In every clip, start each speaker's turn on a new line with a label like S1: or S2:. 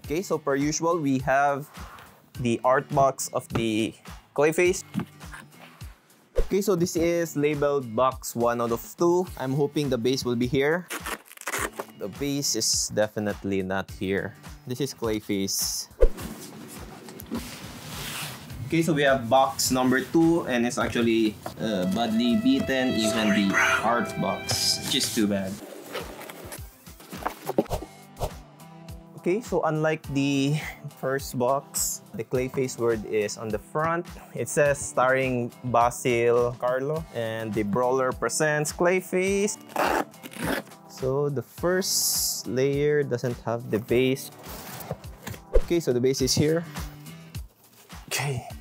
S1: Okay, so per usual, we have the art box of the Clayface. Okay, so this is labeled box 1 out of 2. I'm hoping the base will be here. The base is definitely not here. This is Clayface. Okay, so we have box number 2, and it's actually badly beaten, even the art box, which is too bad. Okay, so unlike the first box, the Clayface word is on the front. It says starring Basil Carlo, and the Brawler presents Clayface. So the first layer doesn't have the base. Okay, so the base is here.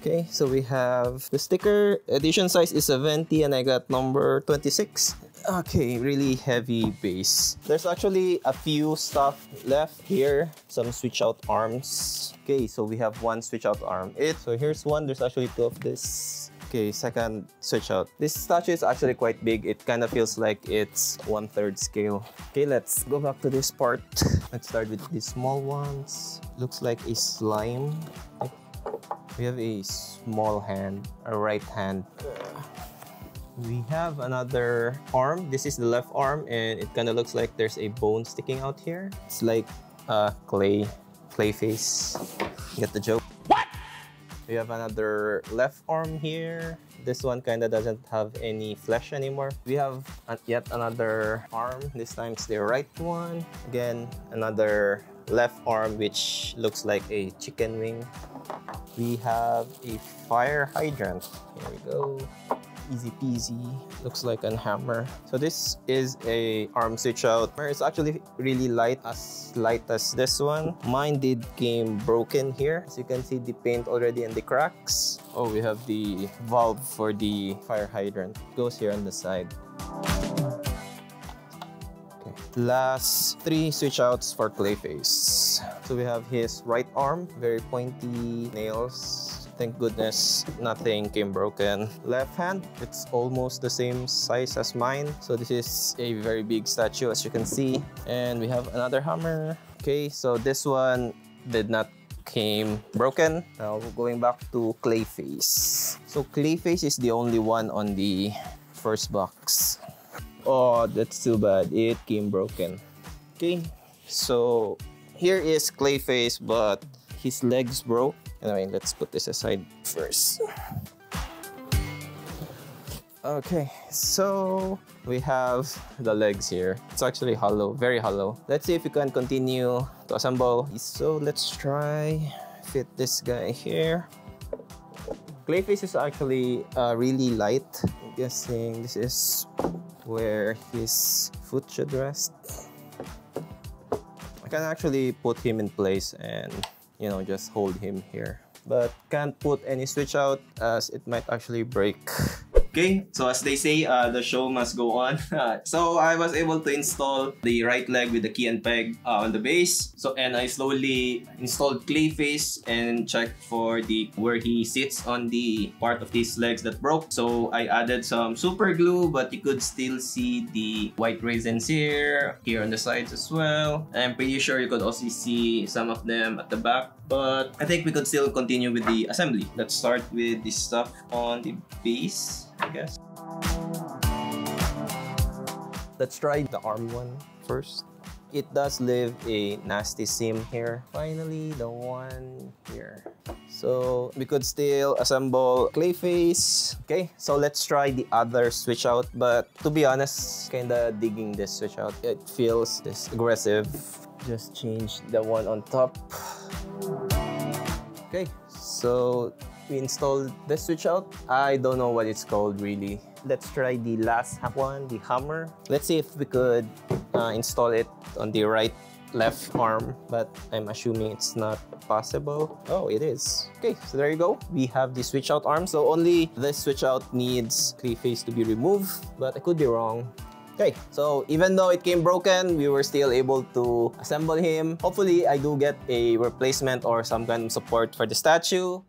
S1: Okay, so we have the sticker. Edition size is 70 and I got number 26. Okay, really heavy base. There's actually a few stuff left here. Some switch out arms. Okay, so we have one switch out arm. So here's one. There's actually 2 of this. Okay, second switch out. This statue is actually quite big. It kind of feels like it's 1/3 scale. Okay, let's go back to this part. Let's start with these small ones. Looks like a slime. We have a small hand, a right hand. We have another arm. This is the left arm, and it kind of looks like there's a bone sticking out here. It's like Clayface. Get the joke? What? We have another left arm here. This one kind of doesn't have any flesh anymore. We have yet another arm. This time it's the right one. Again, another left arm, which looks like a chicken wing. We have a fire hydrant. Here we go. Easy peasy. Looks like a hammer. So this is a arm switch out. It's actually really light, as light as this one. Mine came broken here. As you can see, the paint already in the cracks. Oh, we have the valve for the fire hydrant. It goes here on the side. Okay. Last 3 switch outs for Clayface. So we have his right arm, very pointy nails. Thank goodness nothing came broken. Left hand, it's almost the same size as mine. So this is a very big statue, as you can see. And we have another hammer. Okay, so this one did not came broken. Now going back to Clayface. So Clayface is the only one on the first box. Oh, that's too bad. It came broken. Okay, so here is Clayface, but his legs broke. Anyway, let's put this aside first. Okay, so we have the legs here. It's actually hollow, very hollow. Let's see if we can continue to assemble. So let's try fit this guy here. Clayface is actually really light. I'm guessing this is where his foot should rest. I can actually put him in place and, you know, just hold him here. But can't put any switch out as it might actually break. Okay, so as they say, the show must go on. So I was able to install the right leg with the key and peg on the base. And I slowly installed Clayface and checked for where he sits on the part of these legs that broke. So I added some super glue, but you could still see the white raisins here on the sides as well. I'm pretty sure you could also see some of them at the back. But I think we could still continue with the assembly. Let's start with the stuff on the base, I guess. Let's try the arm one first. It does leave a nasty seam here. Finally, the one here. So we could still assemble Clayface. Okay, so let's try the other switch out. But to be honest, kinda digging this switch out. It feels this aggressive. Just change the one on top. Okay, so we installed this switch out. I don't know what it's called really. Let's try the last one, the hammer. Let's see if we could install it on the left arm, but I'm assuming it's not possible. Oh, it is. Okay, so there you go. We have the switch out arm. So only this switch out needs Clayface to be removed, but I could be wrong. Okay, so even though it came broken, we were still able to assemble him. Hopefully, I do get a replacement or some kind of support for the statue.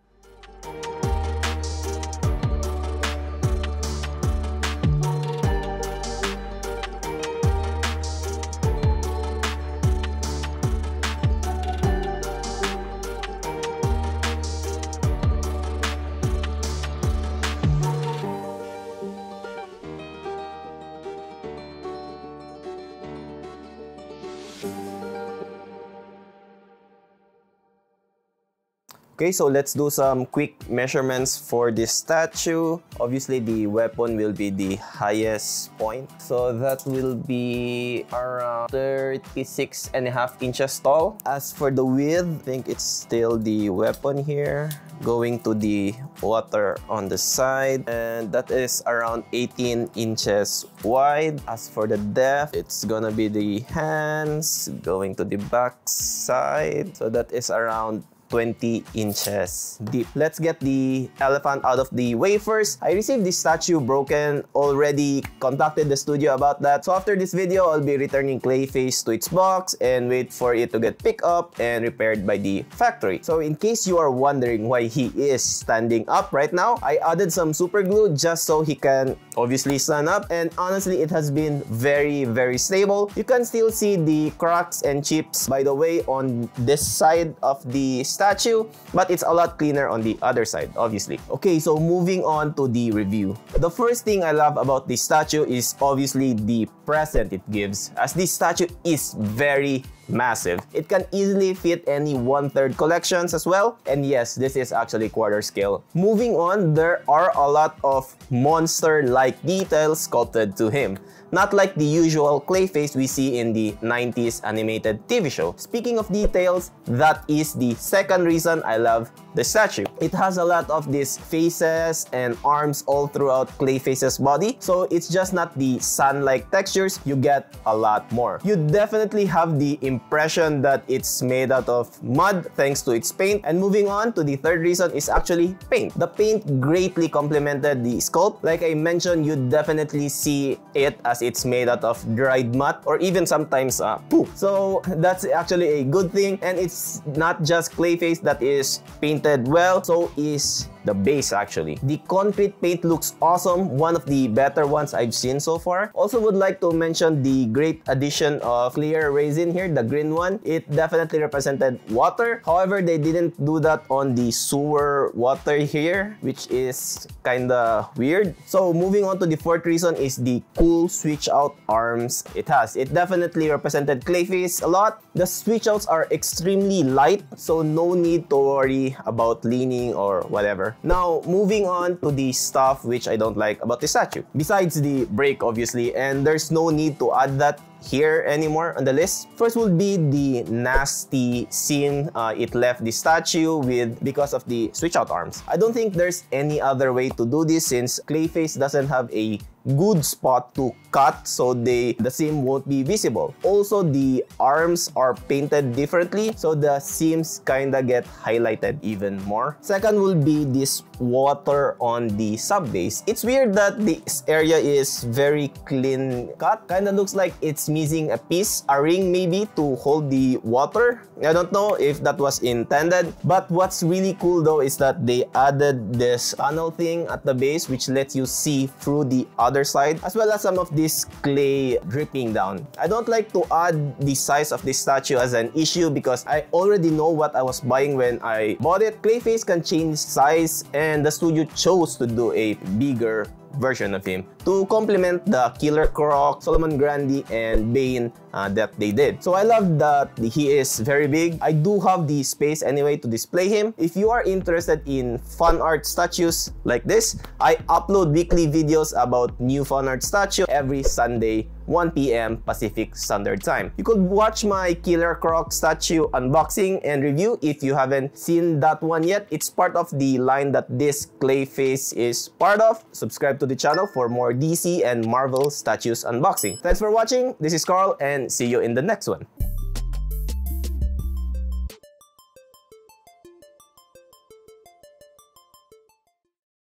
S1: Okay, so let's do some quick measurements for this statue. Obviously, the weapon will be the highest point. So that will be around 36.5 inches tall. As for the width, I think it's still the weapon here, going to the water on the side, and that is around 18 inches wide. As for the depth, it's gonna be the hands going to the back side, so that is around 20 inches deep. Let's get the elephant out of the way first. I received this statue broken, already contacted the studio about that. So after this video, I'll be returning Clayface to its box and wait for it to get picked up and repaired by the factory. So in case you are wondering why he is standing up right now, I added some super glue just so he can obviously stand up, and honestly, it has been very stable. You can still see the cracks and chips, by the way, on this side of the statue, but it's a lot cleaner on the other side, obviously. Okay, so moving on to the review. The first thing I love about this statue is obviously the present it gives, as this statue is very massive. It can easily fit any 1/3 collections as well, and yes, this is actually quarter scale. Moving on, there are a lot of monster-like details sculpted to him, not like the usual Clayface we see in the 90s animated TV show. Speaking of details, that is the second reason I love the statue. It has a lot of these faces and arms all throughout Clayface's body, so it's just not the sun-like textures, you get a lot more. You definitely have the impression that it's made out of mud thanks to its paint. And moving on to the third reason is actually paint. The paint greatly complemented the sculpt. Like I mentioned, you definitely see it as it's made out of dried mud or even sometimes poop. So that's actually a good thing, and it's not just Clayface that is painted well, so is the base actually. The concrete paint looks awesome, one of the better ones I've seen so far. Also would like to mention the great addition of clear resin here, the green one. It definitely represented water. However, they didn't do that on the sewer water here, which is kinda weird. So moving on to the fourth reason is the cool switch out arms it has. It definitely represented Clayface a lot. The switch outs are extremely light, so no need to worry about leaning or whatever. Now, moving on to the stuff which I don't like about the statue. Besides the brake, obviously, and there's no need to add that here anymore on the list. First would be the nasty scene it left the statue with because of the switch out arms. I don't think there's any other way to do this since Clayface doesn't have a good spot to cut, so the seam won't be visible. Also, the arms are painted differently, so the seams kinda get highlighted even more. Second will be this water on the sub base. It's weird that this area is very clean cut. Kinda looks like it's missing a piece, a ring maybe, to hold the water. I don't know if that was intended, but what's really cool though is that they added this tunnel thing at the base which lets you see through the other side, as well as some of this clay dripping down. I don't like to add the size of this statue as an issue because I already know what I was buying when I bought it. Clayface can change size, and the studio chose to do a bigger version of him to complement the Killer Croc, Solomon Grundy, and Bane that they did. So I love that he is very big. I do have the space anyway to display him. If you are interested in fan art statues like this, I upload weekly videos about new fan art statue every Sunday, 1 PM Pacific Standard Time. You could watch my Killer Croc statue unboxing and review if you haven't seen that one yet. It's part of the line that this Clayface is part of. Subscribe to the channel for more DC and Marvel statues unboxing. Thanks for watching. This is Carl, and see you in the next one.